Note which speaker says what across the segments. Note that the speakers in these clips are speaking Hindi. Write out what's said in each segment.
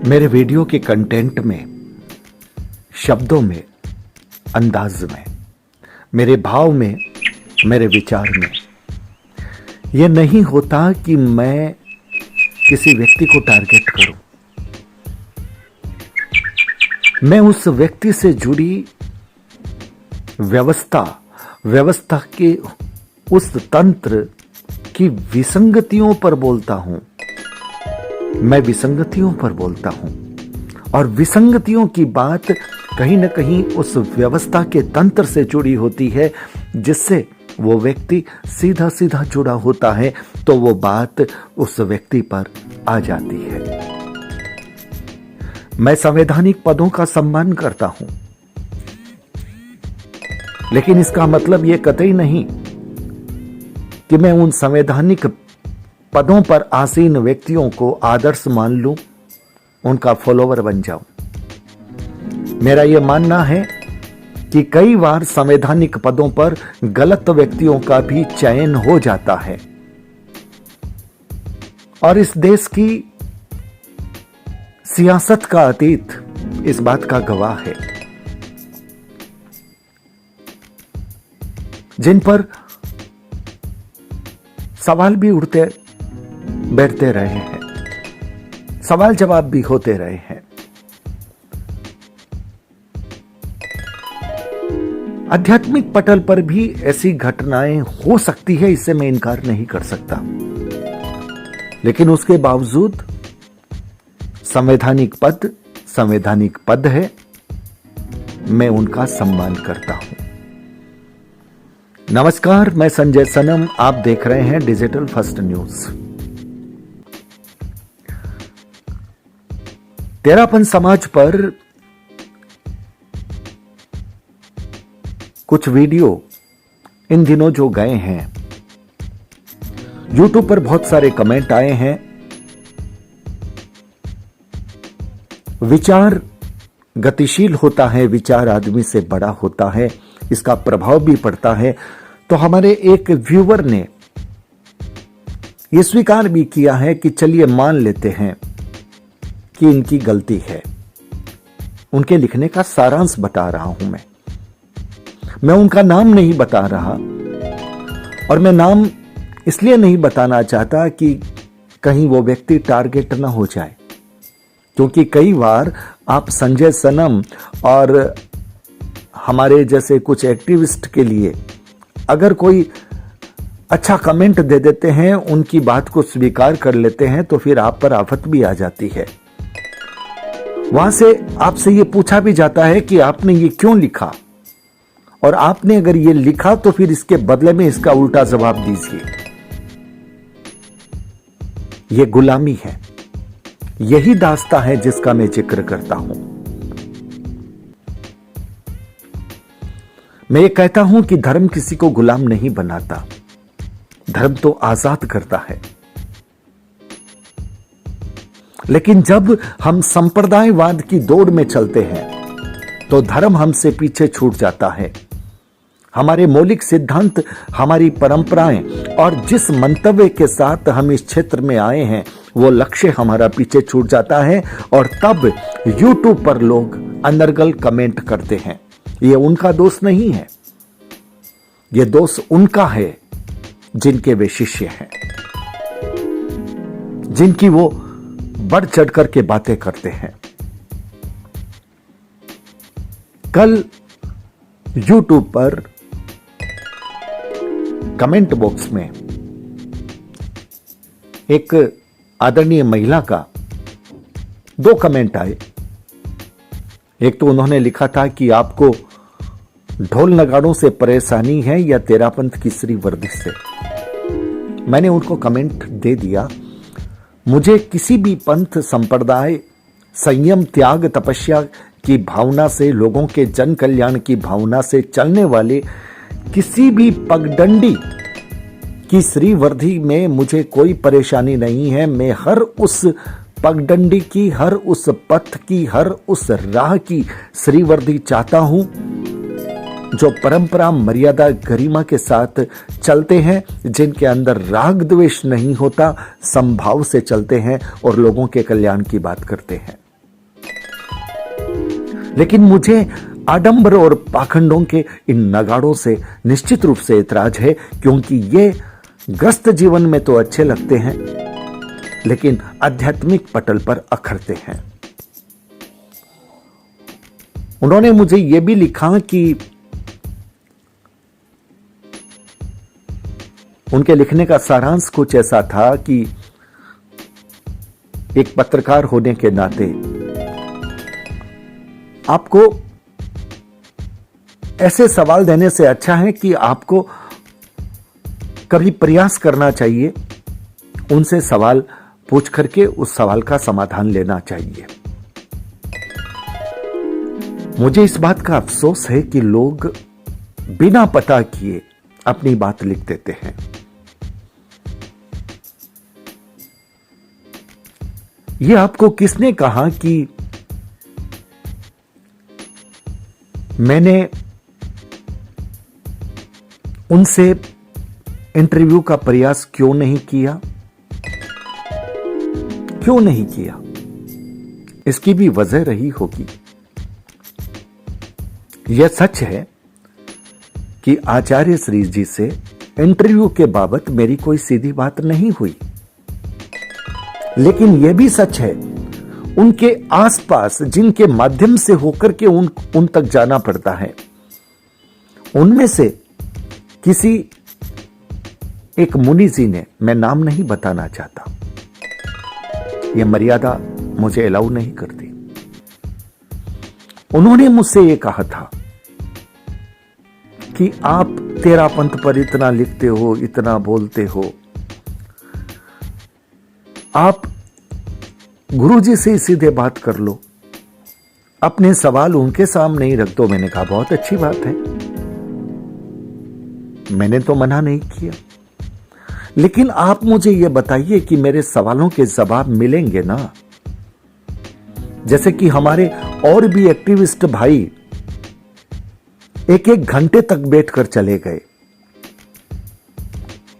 Speaker 1: मेरे वीडियो के कंटेंट में, शब्दों में, अंदाज में, मेरे भाव में, मेरे विचार में यह नहीं होता कि मैं किसी व्यक्ति को टारगेट करूं। मैं उस व्यक्ति से जुड़ी व्यवस्था के उस तंत्र की विसंगतियों पर बोलता हूं। मैं विसंगतियों पर बोलता हूं और विसंगतियों की बात कहीं ना कहीं उस व्यवस्था के तंत्र से जुड़ी होती है, जिससे वो व्यक्ति सीधा सीधा जुड़ा होता है, तो वो बात उस व्यक्ति पर आ जाती है। मैं संवैधानिक पदों का सम्मान करता हूं, लेकिन इसका मतलब यह कतई नहीं कि मैं उन संवैधानिक पदों पर आसीन व्यक्तियों को आदर्श मान लूं, उनका फॉलोवर बन जाऊं। मेरा यह मानना है कि कई बार संवैधानिक पदों पर गलत व्यक्तियों का भी चयन हो जाता है और इस देश की सियासत का अतीत इस बात का गवाह है, जिन पर सवाल भी उठते बैठते रहे हैं, सवाल जवाब भी होते रहे हैं। आध्यात्मिक पटल पर भी ऐसी घटनाएं हो सकती है, इससे मैं इनकार नहीं कर सकता, लेकिन उसके बावजूद संवैधानिक पद है, मैं उनका सम्मान करता हूं। नमस्कार, मैं संजय सनम, आप देख रहे हैं डिजिटल फर्स्ट न्यूज। तेरापन समाज पर कुछ वीडियो इन दिनों जो गए हैं, YouTube पर बहुत सारे कमेंट आए हैं। विचार गतिशील होता है, विचार आदमी से बड़ा होता है, इसका प्रभाव भी पड़ता है। तो हमारे एक व्यूअर ने यह स्वीकार भी किया है कि चलिए मान लेते हैं कि इनकी गलती है। उनके लिखने का सारांश बता रहा हूं मैं उनका नाम नहीं बता रहा, और मैं नाम इसलिए नहीं बताना चाहता कि कहीं वो व्यक्ति टारगेट ना हो जाए, क्योंकि कई बार आप संजय सनम और हमारे जैसे कुछ एक्टिविस्ट के लिए अगर कोई अच्छा कमेंट दे देते हैं, उनकी बात को स्वीकार कर लेते हैं, तो फिर आप पर आफत भी आ जाती है। वहां से आपसे यह पूछा भी जाता है कि आपने ये क्यों लिखा, और आपने अगर ये लिखा तो फिर इसके बदले में इसका उल्टा जवाब दीजिए। यह गुलामी है, यही दास्तां है जिसका मैं जिक्र करता हूं। मैं ये कहता हूं कि धर्म किसी को गुलाम नहीं बनाता, धर्म तो आजाद करता है। लेकिन जब हम संप्रदायवाद की दौड़ में चलते हैं तो धर्म हमसे पीछे छूट जाता है। हमारे मौलिक सिद्धांत, हमारी परंपराएं और जिस मंतव्य के साथ हम इस क्षेत्र में आए हैं, वो लक्ष्य हमारा पीछे छूट जाता है, और तब YouTube पर लोग अनर्गल कमेंट करते हैं। ये उनका दोष नहीं है, ये दोष उनका है जिनके वे शिष्य हैं, जिनकी वो बढ़ चढ़ करके बातें करते हैं। कल YouTube पर कमेंट बॉक्स में एक आदरणीय महिला का 2 कमेंट आए। एक तो उन्होंने लिखा था कि आपको ढोल नगाड़ों से परेशानी है या तेरापंथ की श्री वर्दी से। मैंने उनको कमेंट दे दिया, मुझे किसी भी पंथ, संप्रदाय, संयम, त्याग, तपस्या की भावना से, लोगों के जन कल्याण की भावना से चलने वाले किसी भी पगडंडी की श्री वर्दी में मुझे कोई परेशानी नहीं है। मैं हर उस पगडंडी की, हर उस पथ की, हर उस राह की श्री वर्दी चाहता हूं जो परंपरा, मर्यादा, गरिमा के साथ चलते हैं, जिनके अंदर राग द्वेष नहीं होता, समभाव से चलते हैं और लोगों के कल्याण की बात करते हैं। लेकिन मुझे आडंबर और पाखंडों के इन नगाड़ों से निश्चित रूप से ऐतराज है, क्योंकि ये ग्रस्त जीवन में तो अच्छे लगते हैं लेकिन आध्यात्मिक पटल पर अखरते हैं। उन्होंने मुझे यह भी लिखा कि उनके लिखने का सारांश कुछ ऐसा था कि एक पत्रकार होने के नाते आपको ऐसे सवाल देने से अच्छा है कि आपको कभी प्रयास करना चाहिए, उनसे सवाल पूछ करके उस सवाल का समाधान लेना चाहिए। मुझे इस बात का अफसोस है कि लोग बिना पता किए अपनी बात लिख देते हैं। यह आपको किसने कहा कि मैंने उनसे इंटरव्यू का प्रयास क्यों नहीं किया? क्यों नहीं किया? इसकी भी वजह रही होगी। यह सच है कि आचार्य श्री जी से इंटरव्यू के बाबत मेरी कोई सीधी बात नहीं हुई, लेकिन यह भी सच है उनके आसपास जिनके माध्यम से होकर के उन तक जाना पड़ता है, उनमें से किसी एक मुनि जी ने, मैं नाम नहीं बताना चाहता, यह मर्यादा मुझे अलाउ नहीं करती, उन्होंने मुझसे यह कहा था कि आप तेरा पंथ पर इतना लिखते हो, इतना बोलते हो, आप गुरुजी से सीधे बात कर लो, अपने सवाल उनके सामने ही रख दो। मैंने कहा बहुत अच्छी बात है, मैंने तो मना नहीं किया, लेकिन आप मुझे यह बताइए कि मेरे सवालों के जवाब मिलेंगे ना? जैसे कि हमारे और भी एक्टिविस्ट भाई एक एक घंटे तक बैठकर चले गए,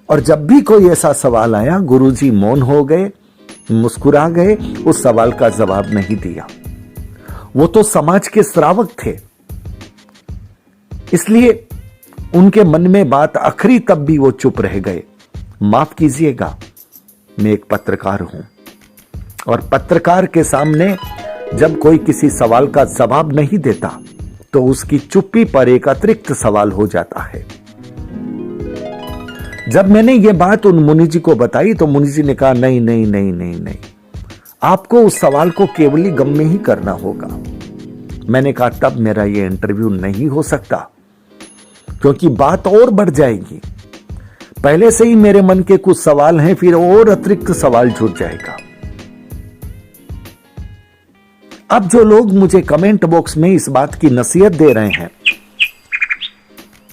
Speaker 1: और जब भी कोई ऐसा सवाल आया गुरुजी मौन हो गए, मुस्कुरा गए, उस सवाल का जवाब नहीं दिया। वो तो समाज के श्रावक थे, इसलिए उनके मन में बात आखिरी, तब भी वो चुप रह गए। माफ कीजिएगा, मैं एक पत्रकार हूं, और पत्रकार के सामने जब कोई किसी सवाल का जवाब नहीं देता तो उसकी चुप्पी पर एक अतिरिक्त सवाल हो जाता है। जब मैंने ये बात उन मुनि जी को बताई तो मुनि जी ने कहा नहीं नहीं नहीं नहीं नहीं, आपको उस सवाल को केवली गम्य ही करना होगा। मैंने कहा तब मेरा ये इंटरव्यू नहीं हो सकता, क्योंकि बात और बढ़ जाएगी। पहले से ही मेरे मन के कुछ सवाल हैं, फिर और अतिरिक्त सवाल जुड़ जाएगा। अब जो लोग मुझे कमेंट बॉक्स में इस बात की नसीहत दे रहे हैं,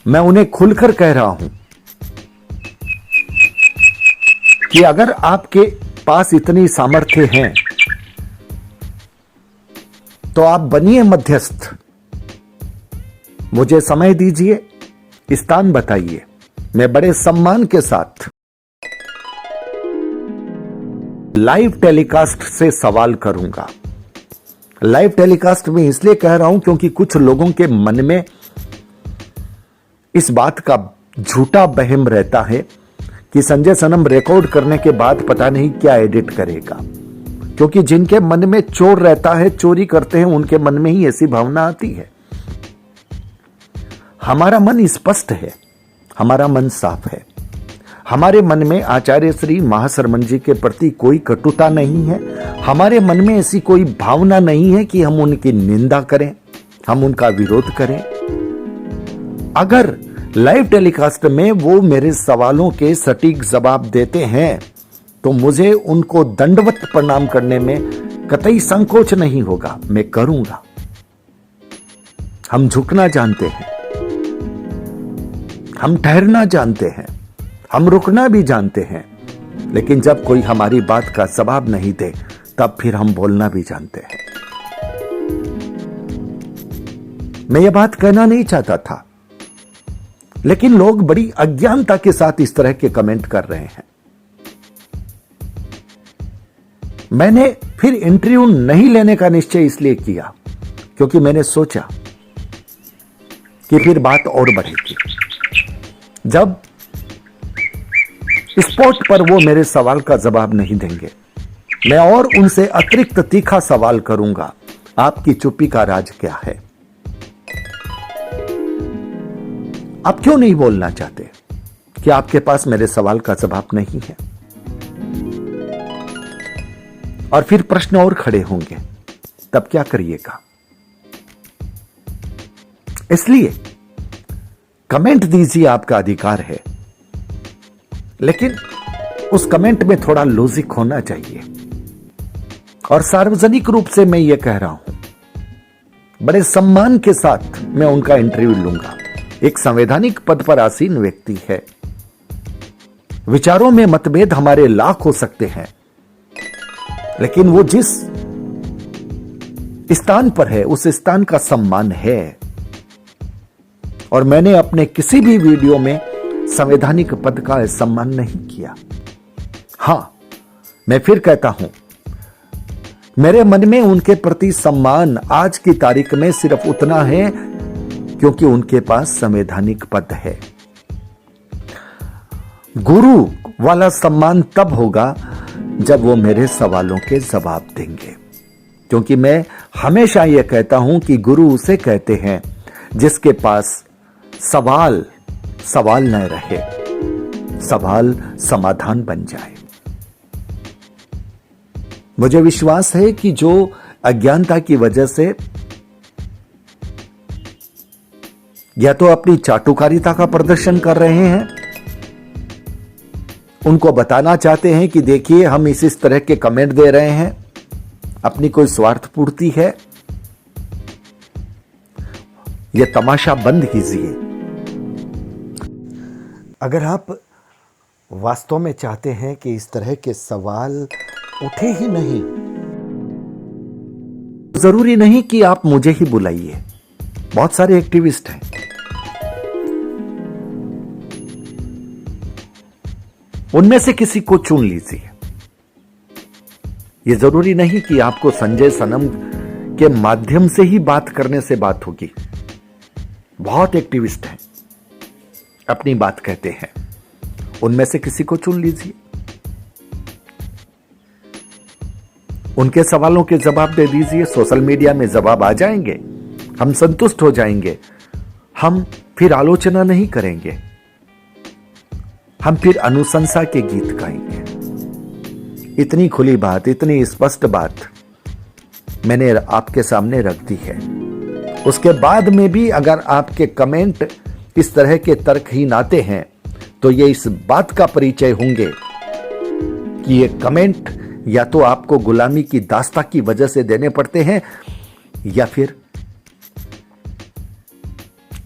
Speaker 1: मैं उन्हें खुलकर कह रहा हूं कि अगर आपके पास इतनी सामर्थ्य है तो आप बनिए मध्यस्थ, मुझे समय दीजिए, स्थान बताइए, मैं बड़े सम्मान के साथ लाइव टेलीकास्ट से सवाल करूंगा। लाइव टेलीकास्ट में इसलिए कह रहा हूं क्योंकि कुछ लोगों के मन में इस बात का झूठा वहम रहता है कि संजय सनम रिकॉर्ड करने के बाद पता नहीं क्या एडिट करेगा, क्योंकि जिनके मन में चोर रहता है, चोरी करते हैं, उनके मन में ही ऐसी भावना आती है। हमारा मन स्पष्ट है, हमारा मन साफ है, हमारे मन में आचार्य श्री महाशरमन जी के प्रति कोई कटुता नहीं है, हमारे मन में ऐसी कोई भावना नहीं है कि हम उनकी निंदा करें, हम उनका विरोध करें। अगर लाइव टेलीकास्ट में वो मेरे सवालों के सटीक जवाब देते हैं तो मुझे उनको दंडवत प्रणाम करने में कतई संकोच नहीं होगा, मैं करूंगा। हम झुकना जानते हैं, हम ठहरना जानते हैं, हम रुकना भी जानते हैं, लेकिन जब कोई हमारी बात का जवाब नहीं दे तब फिर हम बोलना भी जानते हैं। मैं ये बात कहना नहीं चाहता था, लेकिन लोग बड़ी अज्ञानता के साथ इस तरह के कमेंट कर रहे हैं। मैंने फिर इंटरव्यू नहीं लेने का निश्चय इसलिए किया क्योंकि मैंने सोचा कि फिर बात और बढ़ेगी। जब स्पॉट पर वो मेरे सवाल का जवाब नहीं देंगे, मैं और उनसे अतिरिक्त तीखा सवाल करूंगा, आपकी चुप्पी का राज क्या है? आप क्यों नहीं बोलना चाहते कि आपके पास मेरे सवाल का जवाब नहीं है? और फिर प्रश्न और खड़े होंगे, तब क्या करिएगा? इसलिए कमेंट दीजिए, आपका अधिकार है, लेकिन उस कमेंट में थोड़ा लॉजिक होना चाहिए। और सार्वजनिक रूप से मैं यह कह रहा हूं, बड़े सम्मान के साथ मैं उनका इंटरव्यू लूंगा। एक संवैधानिक पद पर आसीन व्यक्ति है। विचारों में मतभेद हमारे लाख हो सकते हैं, लेकिन वो जिस स्थान पर है उस स्थान का सम्मान है। और मैंने अपने किसी भी वीडियो में संवैधानिक पद का सम्मान नहीं किया। हां, मैं फिर कहता हूं, मेरे मन में उनके प्रति सम्मान आज की तारीख में सिर्फ उतना है क्योंकि उनके पास संवैधानिक पद है। गुरु वाला सम्मान तब होगा जब वो मेरे सवालों के जवाब देंगे, क्योंकि मैं हमेशा यह कहता हूं कि गुरु उसे कहते हैं जिसके पास सवाल न रहे, सवाल समाधान बन जाए। मुझे विश्वास है कि जो अज्ञानता की वजह से या तो अपनी चाटुकारिता का प्रदर्शन कर रहे हैं, उनको बताना चाहते हैं कि देखिए हम इस तरह के कमेंट दे रहे हैं, अपनी कोई स्वार्थ पूर्ति है, यह तमाशा बंद कीजिए। अगर आप वास्तव में चाहते हैं कि इस तरह के सवाल उठे ही नहीं, जरूरी नहीं कि आप मुझे ही बुलाइए, बहुत सारे एक्टिविस्ट हैं। उनमें से किसी को चुन लीजिए। यह जरूरी नहीं कि आपको संजय सनम के माध्यम से ही बात करने से बात होगी। बहुत एक्टिविस्ट हैं, अपनी बात कहते हैं, उनमें से किसी को चुन लीजिए, उनके सवालों के जवाब दे दीजिए। सोशल मीडिया में जवाब आ जाएंगे, हम संतुष्ट हो जाएंगे, हम फिर आलोचना नहीं करेंगे, हम फिर अनुशंसा के गीत गाएंगे। इतनी खुली बात, इतनी स्पष्ट बात मैंने आपके सामने रख दी है। उसके बाद में भी अगर आपके कमेंट इस तरह के तर्कहीन आते हैं, तो ये इस बात का परिचय होंगे कि ये कमेंट या तो आपको गुलामी की दास्ता की वजह से देने पड़ते हैं, या फिर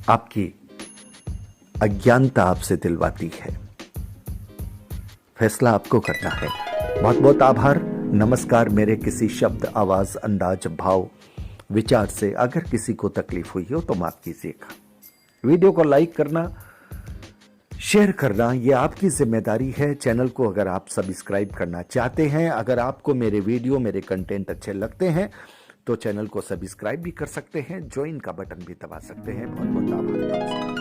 Speaker 1: आपकी अज्ञानता आपसे दिलवाती है। फैसला आपको करना है। बहुत बहुत आभार, नमस्कार। मेरे किसी शब्द, आवाज, अंदाज, भाव, विचार से अगर किसी को तकलीफ हुई हो तो माफ कीजिएगा। वीडियो को लाइक करना, शेयर करना, यह आपकी जिम्मेदारी है। चैनल को अगर आप सब्सक्राइब करना चाहते हैं, अगर आपको मेरे वीडियो, मेरे कंटेंट अच्छे लगते हैं, तो चैनल को सब्सक्राइब भी कर सकते हैं, ज्वाइन का बटन भी दबा सकते हैं। बहुत बहुत आभार।